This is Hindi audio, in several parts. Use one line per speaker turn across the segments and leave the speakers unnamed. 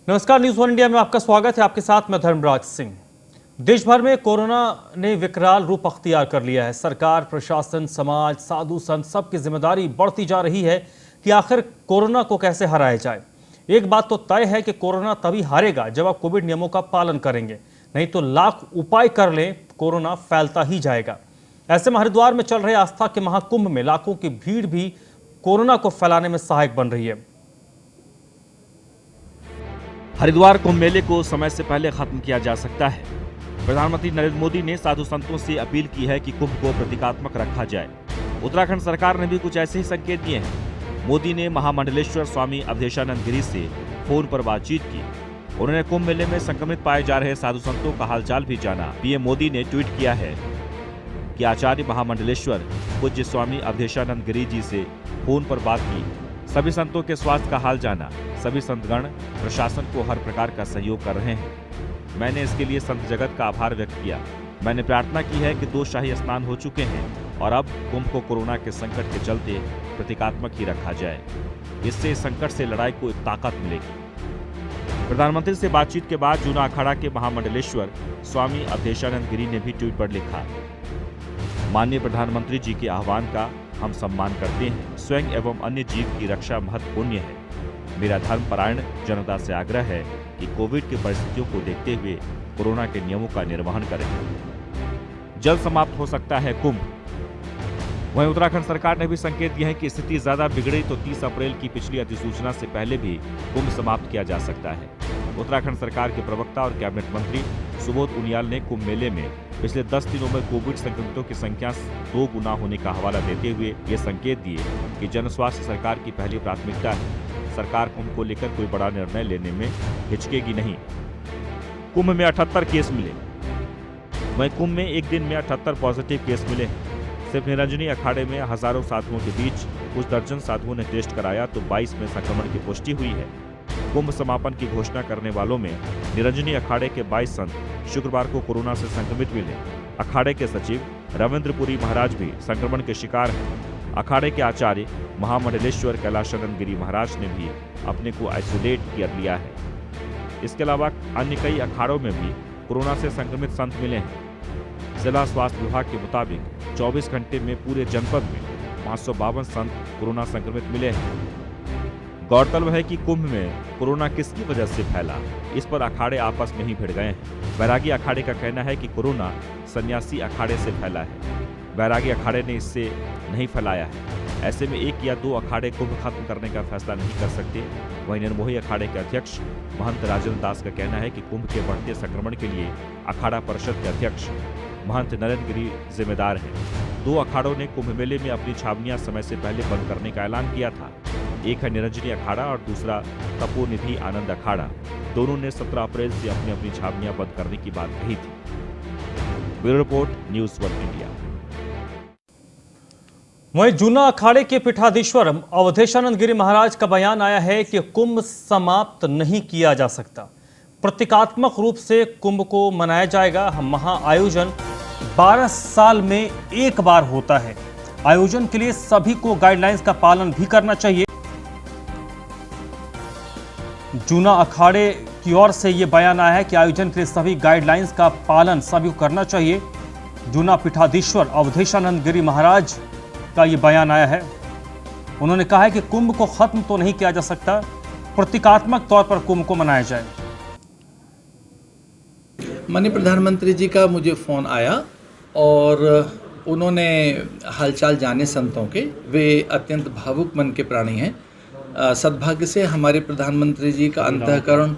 नमस्कार, न्यूज़ वन इंडिया में आपका स्वागत है। आपके साथ मैं धर्मराज सिंह। देश भर में कोरोना ने विकराल रूप अख्तियार कर लिया है। सरकार, प्रशासन, समाज, साधु संत सबकी जिम्मेदारी बढ़ती जा रही है कि आखिर कोरोना को कैसे हराया जाए। एक बात तो तय है कि कोरोना तभी हारेगा जब आप कोविड नियमों का पालन करेंगे, नहीं तो लाख उपाय कर लें, कोरोना फैलता ही जाएगा। ऐसे में हरिद्वार में चल रहे आस्था के महाकुंभ में लाखों की भीड़ भी कोरोना को फैलाने में सहायक बन रही है।
हरिद्वार कुंभ मेले को समय से पहले खत्म किया जा सकता है। प्रधानमंत्री नरेंद्र मोदी ने साधु संतों से अपील की है कि कुंभ को प्रतीकात्मक रखा जाए। उत्तराखंड सरकार ने भी कुछ ऐसे ही संकेत दिए हैं। मोदी ने महामंडलेश्वर स्वामी अवधेशानंद गिरी से फोन पर बातचीत की। उन्होंने कुंभ मेले में संक्रमित पाए जा रहे साधु संतों का हालचाल भी जाना। पीएम मोदी ने ट्वीट किया है कि आचार्य महामंडलेश्वर पूज्य स्वामी अवधेशानंद गिरी जी से फोन पर बात की, सभी संतों के स्वास्थ्य का हाल जाना। सभी संतगण प्रशासन को हर प्रकार का सहयोग कर रहे हैं। मैंने इसके लिए संत जगत का आभार व्यक्त किया। मैंने प्रार्थना की है कि 2 शाही स्नान हो चुके हैं और अब कुंभ को कोरोना के संकट के चलते प्रतीकात्मक ही रखा जाए। इससे इस संकट से लड़ाई को एक ताकत मिलेगी। प्रधानमंत्री से बातचीत के बाद जूना अखाड़ा के महामंडलेश्वर स्वामी अवधेशानंद गिरी ने भी ट्वीट पर लिखा, माननीय प्रधानमंत्री जी के आह्वान का हम सम्मान करते हैं। स्वयं एवं अन्य जीव की रक्षा महत्वपूर्ण है। मेरा धर्मपरायण जनता से आग्रह है कि कोविड की परिस्थितियों को देखते हुए कोरोना के नियमों का निर्वहन करें। जल्द समाप्त हो सकता है कुंभ। वहीं उत्तराखंड सरकार ने भी संकेत दिए हैं कि स्थिति ज्यादा बिगड़ी तो 30 अप्रैल की पिछली अधिसूचना से पहले भी कुंभ समाप्त किया जा सकता है। उत्तराखंड सरकार के प्रवक्ता और कैबिनेट मंत्री सुबोध उनियाल ने कुंभ मेले में पिछले 10 दिनों में कोविड संक्रमितों की संख्या 2 गुना होने का हवाला देते हुए ये संकेत दिए कि जनस्वास्थ्य सरकार की पहली प्राथमिकता है। सरकार कुंभ को लेकर कोई बड़ा निर्णय लेने में हिचकेगी नहीं। कुंभ में 78 केस मिले। वहीं कुंभ में एक दिन में 78 पॉजिटिव केस मिले हैं। सिर्फ निरंजनी अखाड़े में हजारों साधुओं के बीच कुछ दर्जन साधुओं ने टेस्ट कराया तो 22 में संक्रमण की पुष्टि हुई है। कुंभ समापन की घोषणा करने वालों में निरंजनी अखाड़े के 22 संत शुक्रवार को कोरोना से संक्रमित मिले। अखाड़े के सचिव रविंद्रपुरी महाराज भी संक्रमण के शिकार हैं। अखाड़े के आचार्य महामंडलेश्वर कैलाशानंद गिरी महाराज ने भी अपने को आइसोलेट कर लिया है। इसके अलावा अन्य कई अखाड़ों में भी कोरोना से संक्रमित संत मिले हैं। जिला स्वास्थ्य विभाग के मुताबिक 24 घंटे में पूरे जनपद में 552 संत कोरोना संक्रमित मिले हैं। गौरतलब है कि कुंभ में कोरोना किसकी वजह से फैला, इस पर अखाड़े आपस में ही भिड़ गए हैं। वैरागी अखाड़े का कहना है कि कोरोना सन्यासी अखाड़े से फैला है। वैरागी अखाड़े ने इससे नहीं फैलाया है। ऐसे में 1 या 2 अखाड़े कुंभ खत्म करने का फैसला नहीं कर सकते। वहीं निर्मोही अखाड़े के अध्यक्ष महंत राजेंद्र दास का कहना है कि कुंभ के बढ़ते संक्रमण के लिए अखाड़ा परिषद के अध्यक्ष महंत नरेंद्र गिरी जिम्मेदार हैं। 2 अखाड़ों ने कुंभ मेले में अपनी छावनियां समय से पहले बंद करने का ऐलान किया था। एक है निरंजनी अखाड़ा और दूसरा तपोनिधि आनंद अखाड़ा। दोनों ने 17 अप्रैल से अपनी अपनी छावनियां बंद करने की बात कही थी। Bureau report, news one India.
वहीं जूना अखाड़े के पीठाधीश्वर अवधेशानंद गिरी महाराज का बयान आया है कि कुंभ समाप्त नहीं किया जा सकता। प्रतीकात्मक रूप से कुंभ को मनाया जाएगा। महाआयोजन 12 साल में एक बार होता है। आयोजन के लिए सभी को गाइडलाइंस का पालन भी करना चाहिए। जूना अखाड़े की ओर से यह बयान आया है कि आयोजन के लिए सभी गाइडलाइंस का पालन सभी को करना चाहिए। जूना पीठाधीश्वर अवधेशानंद गिरी महाराज का ये बयान आया है। उन्होंने कहा है कि कुंभ को खत्म तो नहीं किया जा सकता, प्रतीकात्मक तौर पर कुंभ को मनाया जाए।
माननीय प्रधानमंत्री जी का मुझे फ़ोन आया और उन्होंने हालचाल जाने संतों के। वे अत्यंत भावुक मन के प्राणी हैं। सद्भाग्य से हमारे प्रधानमंत्री जी का अंतःकरण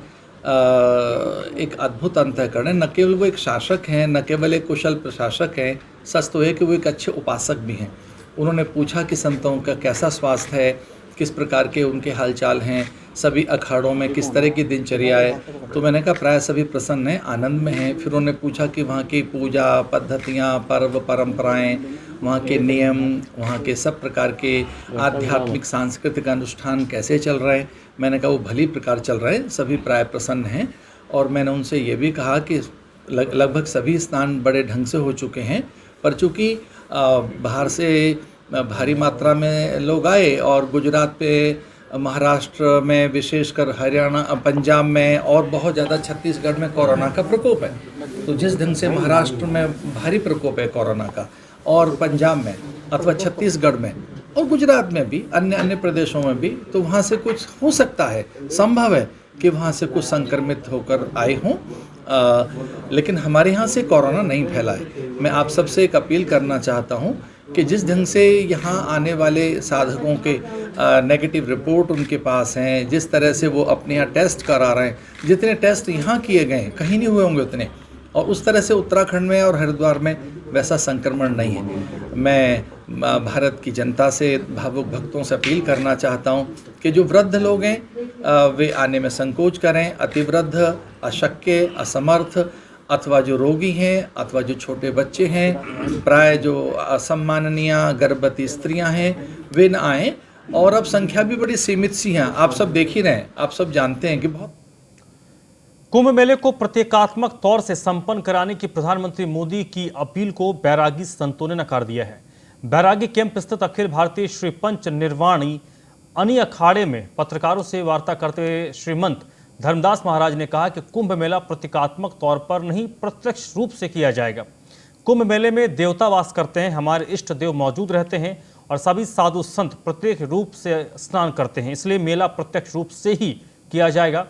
एक अद्भुत अंतःकरण है। न केवल वो एक शासक हैं, न केवल एक कुशल प्रशासक हैं, सच तो है कि वो एक अच्छे उपासक भी हैं। उन्होंने पूछा कि संतों का कैसा स्वास्थ्य है, किस प्रकार के उनके हालचाल हैं, सभी अखाड़ों में किस तरह की दिनचर्या है। तो मैंने कहा प्राय सभी प्रसन्न हैं, आनंद में हैं। फिर उन्होंने पूछा कि वहाँ की पूजा पद्धतियाँ, पर्व परंपराएं, वहाँ के नियम, वहाँ के सब प्रकार के आध्यात्मिक सांस्कृतिक अनुष्ठान कैसे चल रहे हैं। मैंने कहा वो भली प्रकार चल रहे हैं, सभी प्राय प्रसन्न हैं। और मैंने उनसे ये भी कहा कि लगभग सभी स्नान बड़े ढंग से हो चुके हैं, पर चूँकि बाहर से भारी मात्रा में लोग आए और गुजरात पे महाराष्ट्र में, विशेषकर हरियाणा, पंजाब में और बहुत ज़्यादा छत्तीसगढ़ में कोरोना का प्रकोप है। तो जिस ढंग से महाराष्ट्र में भारी प्रकोप है कोरोना का, और पंजाब में अथवा छत्तीसगढ़ में और गुजरात में भी, अन्य प्रदेशों में भी, तो वहाँ से कुछ हो सकता है, संभव है कि वहाँ से कुछ संक्रमित होकर आए हों। लेकिन हमारे यहाँ से कोरोना नहीं फैला है। मैं आप सबसे एक अपील करना चाहता हूँ कि जिस ढंग से यहाँ आने वाले साधकों के नेगेटिव रिपोर्ट उनके पास हैं, जिस तरह से वो अपने यहाँ टेस्ट करा रहे हैं, जितने टेस्ट यहाँ किए गए हैं कहीं नहीं हुए होंगे उतने, और उस तरह से उत्तराखंड में और हरिद्वार में वैसा संक्रमण नहीं है। मैं भारत की जनता से, भावुक भक्तों से अपील करना चाहता हूँ कि जो वृद्ध लोग हैं वे आने में संकोच करें। अतिवृद्ध, अशक्य, असमर्थ अथवा जो रोगी हैं अथवा जो छोटे बच्चे हैं, प्राय जो असम्माननीय गर्भवती स्त्रियां हैं, वे न आएँ। और अब संख्या भी बड़ी सीमित सी हैं, आप सब देख ही रहे हैं, आप सब जानते हैं कि बहुत।
कुंभ मेले को प्रतीकात्मक तौर से संपन्न कराने की प्रधानमंत्री मोदी की अपील को बैरागी संतों ने नकार दिया है। बैरागी कैंप स्थित अखिल भारतीय श्री पंच निर्वाणी अनी अखाड़े में पत्रकारों से वार्ता करते हुए श्रीमंत धर्मदास महाराज ने कहा कि कुंभ मेला प्रतीकात्मक तौर पर नहीं, प्रत्यक्ष रूप से किया जाएगा। कुंभ मेले में देवता वास करते हैं, हमारे इष्ट देव मौजूद रहते हैं और सभी साधु संत प्रत्येक रूप से स्नान करते हैं, इसलिए मेला प्रत्यक्ष रूप से ही किया जाएगा।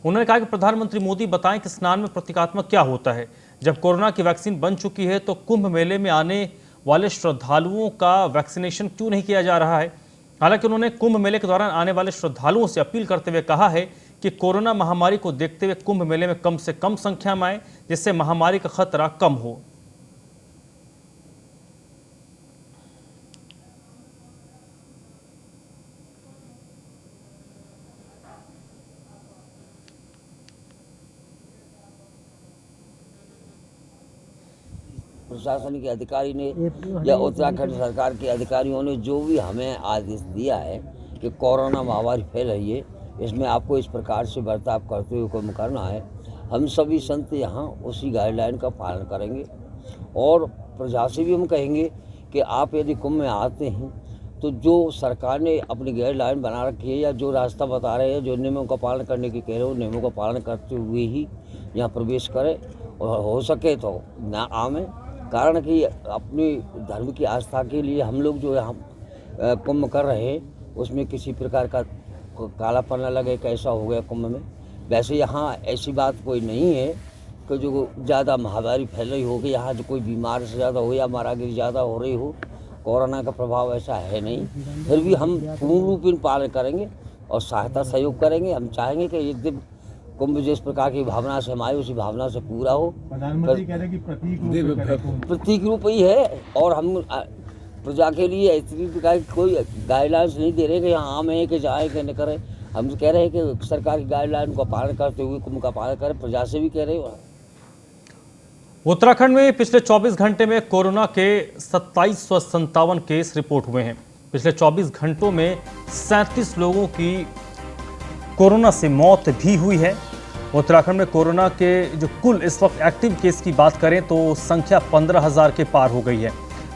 उन्होंने कहा कि प्रधानमंत्री मोदी बताएं कि स्नान में प्रतीकात्मक क्या होता है। जब कोरोना की वैक्सीन बन चुकी है तो कुंभ मेले में आने वाले श्रद्धालुओं का वैक्सीनेशन क्यों नहीं किया जा रहा है। हालांकि उन्होंने कुंभ मेले के दौरान आने वाले श्रद्धालुओं से अपील करते हुए कहा है कि कोरोना महामारी को देखते हुए कुंभ मेले में कम से कम संख्या में आए, जिससे महामारी का खतरा कम हो।
प्रशासनिक अधिकारी ने या उत्तराखंड सरकार के अधिकारियों ने जो भी हमें आदेश दिया है कि कोरोना महामारी फैल रही है, इसमें आपको इस प्रकार से बर्ताव करते हुए कुंभ करना है, हम सभी संत यहाँ उसी गाइडलाइन का पालन करेंगे। और प्रजा से भी हम कहेंगे कि आप यदि कुंभ में आते हैं तो जो सरकार ने अपनी गाइडलाइन बना रखी है या जो रास्ता बता रहे हैं, जो नियमों का पालन करने की कह रहे हो, नियमों का पालन करते हुए ही यहाँ प्रवेश करें और हो सके तो ना आवें। कारण कि अपनी धर्म की आस्था के लिए हम लोग जो यहाँ कुंभ कर रहे हैं उसमें किसी प्रकार का कालापन न लगे, कैसा हो गया कुंभ में। वैसे यहाँ ऐसी बात कोई नहीं है कि जो ज़्यादा महामारी फैल रही हो कि यहाँ जो कोई बीमार से ज़्यादा हो या मारागिरी ज़्यादा हो रही हो, कोरोना का प्रभाव ऐसा है नहीं। फिर भी हम पूर्ण रूप में पालन करेंगे और सहायता सहयोग करेंगे। हम चाहेंगे कि एक दिन कुंभ जिस प्रकार की भावना से हम आए उसी भावना से पूरा हो।
प्रधानमंत्री कह रहे हैं कि
प्रतीक रूप ही है और हम प्रजा के लिए इतनी प्रकार की कोई गाइडलाइंस नहीं दे रहे कि यहाँ आम है कि जाए कि न करें। हम कह रहे हैं कि सरकार की गाइडलाइन का पालन करते हुए कुंभ का पालन करें। प्रजा से भी कह रहे हो।
उत्तराखंड में पिछले 24 घंटे में कोरोना के 2757 केस रिपोर्ट हुए हैं। पिछले 24 घंटों में 37 लोगों की कोरोना से मौत भी हुई है। उत्तराखंड में कोरोना के जो कुल इस वक्त एक्टिव केस की बात करें तो संख्या 15,000 के पार हो गई है।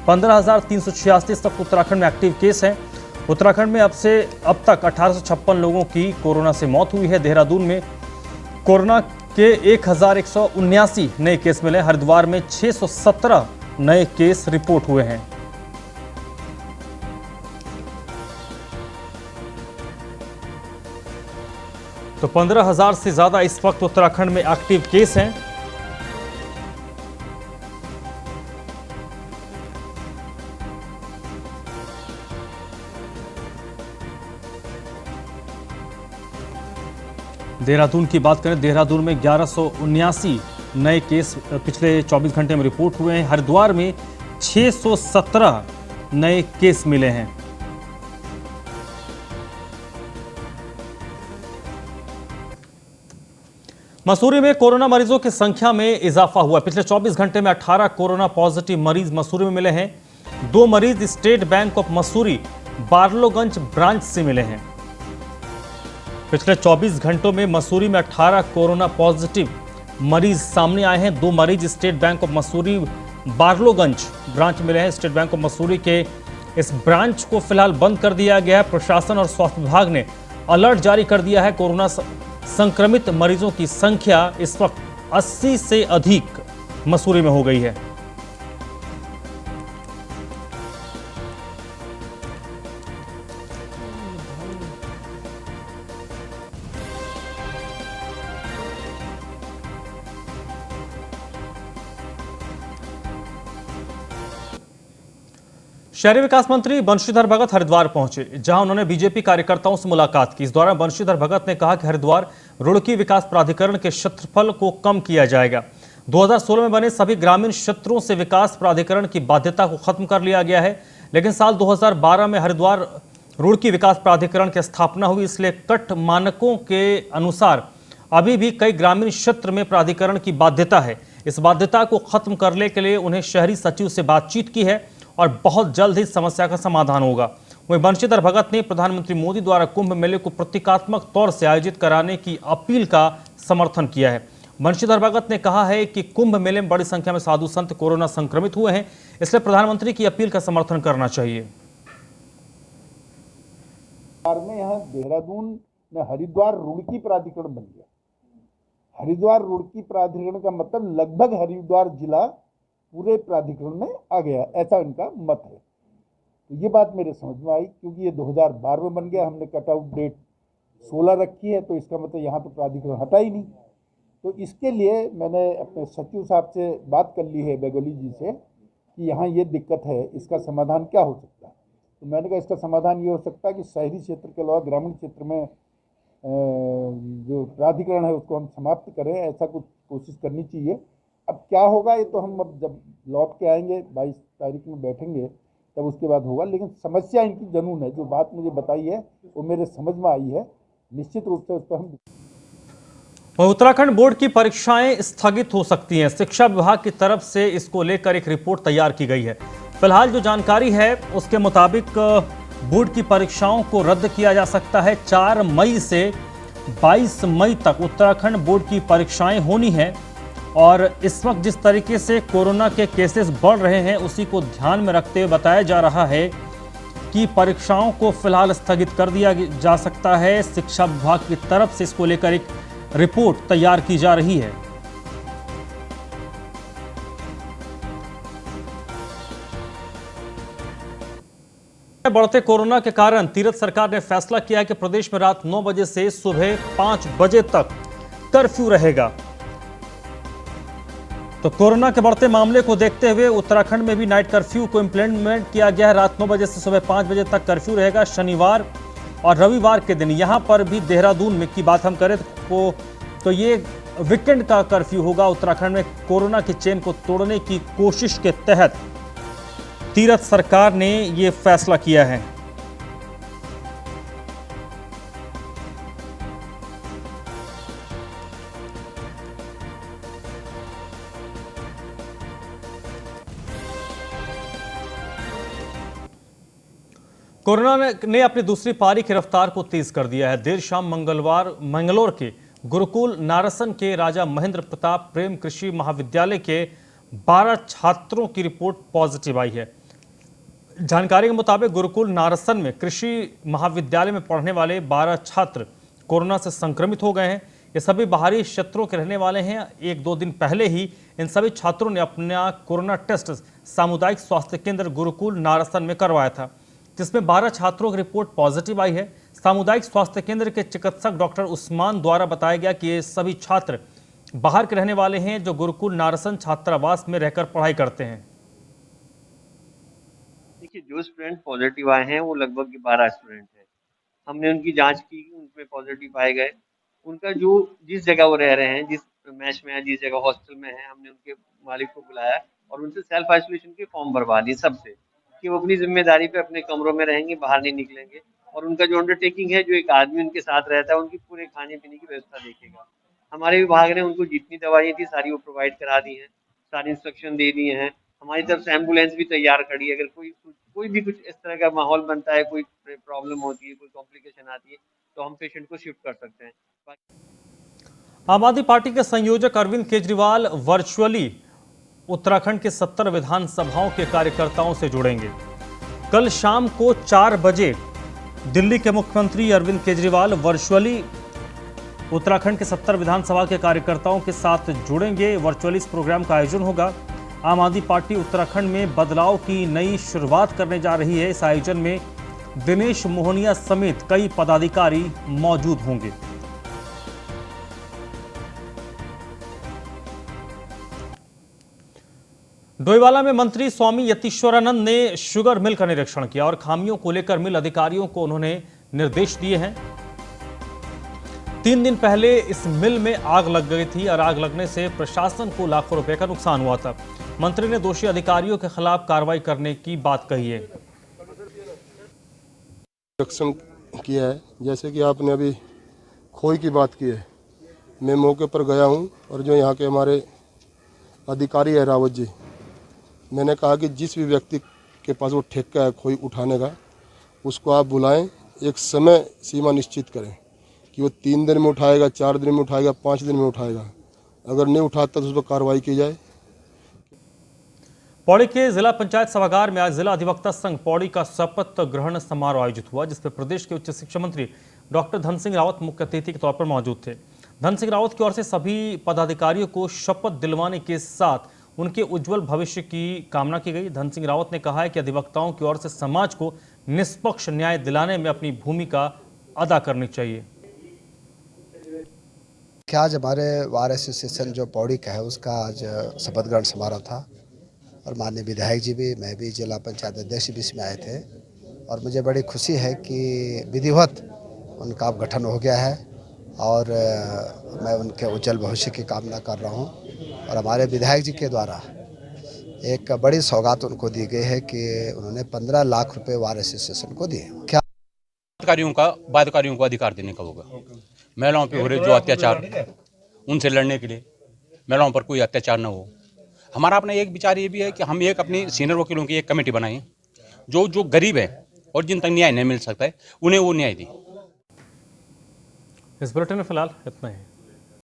15,386 तक उत्तराखंड में एक्टिव केस हैं। उत्तराखंड में अब तक 1856 लोगों की कोरोना से मौत हुई है। देहरादून में कोरोना के 1179 नए केस मिले। हरिद्वार में 617 नए केस रिपोर्ट हुए हैं। तो 15,000 से ज्यादा इस वक्त उत्तराखंड में एक्टिव केस हैं। देहरादून की बात करें, देहरादून में 1179 नए केस पिछले 24 घंटे में रिपोर्ट हुए हैं। हरिद्वार में 617 नए केस मिले हैं। मसूरी में कोरोना मरीजों की संख्या में इजाफा हुआ। पिछले 24 घंटे में 18 कोरोना पॉजिटिव मरीज मसूरी में मिले हैं। 2 मरीज state bank of Mussoorie Barlowganj branch से मिले हैं। पिछले 24 घंटों में मसूरी में 18 कोरोना पॉजिटिव मरीज सामने आए हैं। 2 मरीज state bank of Mussoorie Barlowganj branch मिले हैं। स्टेट बैंक ऑफ मसूरी के इस ब्रांच को फिलहाल बंद कर दिया गया है। प्रशासन और स्वास्थ्य विभाग ने अलर्ट जारी कर दिया है। कोरोना संक्रमित मरीजों की संख्या इस वक्त 80 से अधिक मसूरी में हो गई है। शहरी विकास मंत्री बंशीधर भगत हरिद्वार पहुंचे, जहां उन्होंने बीजेपी कार्यकर्ताओं से मुलाकात की। इस दौरान बंशीधर भगत ने कहा कि हरिद्वार रुड़की विकास प्राधिकरण के क्षेत्रफल को कम किया जाएगा। 2016 में बने सभी ग्रामीण क्षेत्रों से विकास प्राधिकरण की बाध्यता को खत्म कर लिया गया है, लेकिन साल 2012 में हरिद्वार रुड़की विकास प्राधिकरण की स्थापना हुई, इसलिए कट मानकों के अनुसार अभी भी कई ग्रामीण क्षेत्र में प्राधिकरण की बाध्यता है। इस बाध्यता को खत्म करने के लिए उन्हें शहरी सचिव से बातचीत की है और बहुत जल्द ही समस्या का समाधान होगा। वहीं बंशीधर भगत ने प्रधानमंत्री मोदी द्वारा कुंभ मेले को प्रतीकात्मक तौर से आयोजित कराने की अपील का समर्थन किया है। बंशीधर भगत ने कहा है कि कुंभ मेले में बड़ी संख्या में साधु संत कोरोना संक्रमित हुए हैं, इसलिए प्रधानमंत्री की अपील का समर्थन करना चाहिए।
में यहाँ देहरादून में हरिद्वार रुड़की प्राधिकरण बन गया। हरिद्वार रुड़की प्राधिकरण का मतलब लगभग हरिद्वार जिला पूरे प्राधिकरण में आ गया, ऐसा इनका मत है। तो ये बात मेरे समझ में आई, क्योंकि ये 2012 में बन गया, हमने कट आउट डेट 16 रखी है, तो इसका मतलब यहाँ तो प्राधिकरण हटा ही नहीं। तो इसके लिए मैंने अपने सचिव साहब से बात कर ली है, बेगोली जी से, कि यहाँ ये दिक्कत है, इसका समाधान क्या हो सकता है। तो मैंने कहा इसका समाधान ये हो सकता है कि शहरी क्षेत्र के अलावा ग्रामीण क्षेत्र में जो प्राधिकरण है उसको हम समाप्त करें, ऐसा कुछ कोशिश करनी चाहिए। अब क्या होगा ये तो हम अब जब लौट के आएंगे 22 तारीख में बैठेंगे तब उसके बाद होगा, लेकिन समस्या इनकी जनून है। जो बात मुझे बताई है वो मेरे समझ में आई है, निश्चित रूप से उस पर हम।
उत्तराखंड बोर्ड की परीक्षाएं स्थगित हो सकती हैं। शिक्षा विभाग की तरफ से इसको लेकर एक रिपोर्ट तैयार की गई है। फिलहाल जो जानकारी है उसके मुताबिक बोर्ड की परीक्षाओं को रद्द किया जा सकता है। 4 मई से 22 मई तक उत्तराखंड बोर्ड की परीक्षाएं होनी है और इस वक्त जिस तरीके से कोरोना के केसेस बढ़ रहे हैं उसी को ध्यान में रखते हुए बताया जा रहा है कि परीक्षाओं को फिलहाल स्थगित कर दिया जा सकता है। शिक्षा विभाग की तरफ से इसको लेकर एक रिपोर्ट तैयार की जा रही है। बढ़ते कोरोना के कारण तीरथ सरकार ने फैसला किया है कि प्रदेश में रात 9 बजे से सुबह 5 बजे तक कर्फ्यू रहेगा। तो कोरोना के बढ़ते मामले को देखते हुए उत्तराखंड में भी नाइट कर्फ्यू को इंप्लीमेंट किया गया है। रात 9 बजे से सुबह 5 बजे तक कर्फ्यू रहेगा। शनिवार और रविवार के दिन यहां पर भी देहरादून में की बात हम करें तो ये वीकेंड का कर्फ्यू होगा। उत्तराखंड में कोरोना की चेन को तोड़ने की कोशिश के तहत तीरथ सरकार ने ये फैसला किया है। कोरोना ने अपनी दूसरी पारी की रफ्तार को तेज कर दिया है। देर शाम मंगलौर के गुरुकुल नारसन के राजा महेंद्र प्रताप प्रेम कृषि महाविद्यालय के 12 छात्रों की रिपोर्ट पॉजिटिव आई है। जानकारी के मुताबिक गुरुकुल नारसन में कृषि महाविद्यालय में पढ़ने वाले 12 छात्र कोरोना से संक्रमित हो गए हैं। ये सभी बाहरी क्षेत्रों के रहने वाले हैं। 1-2 दिन पहले ही इन सभी छात्रों ने अपना कोरोना टेस्ट सामुदायिक स्वास्थ्य केंद्र गुरुकुल नारसन में करवाया था, जिसमें 12 छात्रों की रिपोर्ट पॉजिटिव आई है। सामुदायिक स्वास्थ्य केंद्र के चिकित्सक डॉक्टर उस्मान द्वारा बताया गया कि ये सभी छात्र बाहर के रहने वाले हैं जो गुरुकुल नारसन छात्रावास में रहकर पढ़ाई करते हैं।
देखिए, जो स्टूडेंट पॉजिटिव आए हैं वो लगभग 12 स्टूडेंट हैं। हमने उनकी जांच की, उनमें पॉजिटिव पाए गए। उनका जो जिस जगह वो रह रहे हैं, जिस मैच में है, जिस जगह हॉस्टल में है, हमने उनके मालिक को बुलाया और उनसे सेल्फ आइसोलेशन के फॉर्म भरवा लिए सबसे, कि वो अपनी जिम्मेदारी पे अपने कमरों में रहेंगे, बाहर नहीं निकलेंगे। और उनका जो अंडरटेकिंग है, जो एक आदमी उनके साथ रहता है, उनकी पूरे खाने पीने की व्यवस्था देखेगा। हमारे विभाग ने उनको जितनी दवाइयाँ थी सारी वो प्रोवाइड करा दी हैं, सारी इंस्ट्रक्शन दे दिए हैं। हमारी तरफ से एम्बुलेंस भी तैयार खड़ी है। अगर कोई भी कुछ इस तरह का माहौल बनता है, कोई प्रॉब्लम होती है, कोई कॉम्प्लिकेशन आती है, तो हम पेशेंट को शिफ्ट कर सकते हैं।
आम आदमी पार्टी के संयोजक अरविंद केजरीवाल वर्चुअली उत्तराखंड के 70 विधानसभाओं के कार्यकर्ताओं से जुड़ेंगे। कल शाम को 4 बजे दिल्ली के मुख्यमंत्री अरविंद केजरीवाल वर्चुअली उत्तराखंड के 70 विधानसभा के कार्यकर्ताओं के साथ जुड़ेंगे। वर्चुअली इस प्रोग्राम का आयोजन होगा। आम आदमी पार्टी उत्तराखंड में बदलाव की नई शुरुआत करने जा रही है। इस आयोजन में दिनेश मोहनिया समेत कई पदाधिकारी मौजूद होंगे। डोईवाला में मंत्री स्वामी यतीश्वरानंद ने शुगर मिल का निरीक्षण किया और खामियों को लेकर मिल अधिकारियों को उन्होंने निर्देश दिए हैं। 3 दिन पहले इस मिल में आग लग गई थी और आग लगने से प्रशासन को लाखों रुपए का नुकसान हुआ था। मंत्री ने दोषी अधिकारियों के खिलाफ कार्रवाई करने की बात कही है।
निरीक्षण किया है, जैसे कि आपने अभी खोई की बात की है, मैं मौके पर गया हूं और जो यहाँ के हमारे अधिकारी है रावत जी, मैंने कहा कि जिस भी व्यक्ति के पास वो ठेका है खोई उठाने का, उसको आप बुलाएं, एक समय सीमा निश्चित करें कि वो 3 दिन में उठाएगा, 4 दिन में उठाएगा, 5 दिन में उठाएगा। अगर नहीं उठाता तो उस पर कार्रवाई की जाए।
पौड़ी के जिला पंचायत सभागार में आज जिला अधिवक्ता संघ पौड़ी का शपथ ग्रहण समारोह आयोजित हुआ, जिसमें प्रदेश के उच्च शिक्षा मंत्री डॉक्टर धन सिंह रावत मुख्य अतिथि के तौर पर मौजूद थे। धन सिंह रावत की ओर से सभी पदाधिकारियों को शपथ दिलवाने के साथ उनके उज्जवल भविष्य की कामना की गई। धन सिंह रावत ने कहा है कि अधिवक्ताओं की ओर से समाज को निष्पक्ष न्याय दिलाने में अपनी भूमिका अदा करनी चाहिए।
क्या आज हमारे बार एसोसिएशन जो पौड़ी का है उसका आज शपथ ग्रहण समारोह था और माननीय विधायक जी भी, मैं भी, जिला पंचायत अध्यक्ष भी इसमें आए थे और मुझे बड़ी खुशी है कि विधिवत उनका अब गठन हो गया है और मैं उनके उज्जवल भविष्य की कामना कर रहा हूं। और हमारे विधायक जी के द्वारा एक बड़ी सौगात उनको दी गई है कि उन्होंने 15 लाख रुपए बार एसोसिएशन को दिए। क्या
बाध्यकारियों को अधिकार देने का होगा। महिलाओं पे हो रहे जो अत्याचार, उनसे लड़ने के लिए महिलाओं पर कोई अत्याचार न हो। हमारा अपना एक विचार ये भी है कि हम एक अपनी सीनियर वकीलों की एक कमेटी बनाएं जो गरीब है और जिन तक न्याय नहीं मिल सकता है उन्हें वो न्याय दें।
इस बुलेटिन में फिलहाल इतना ही।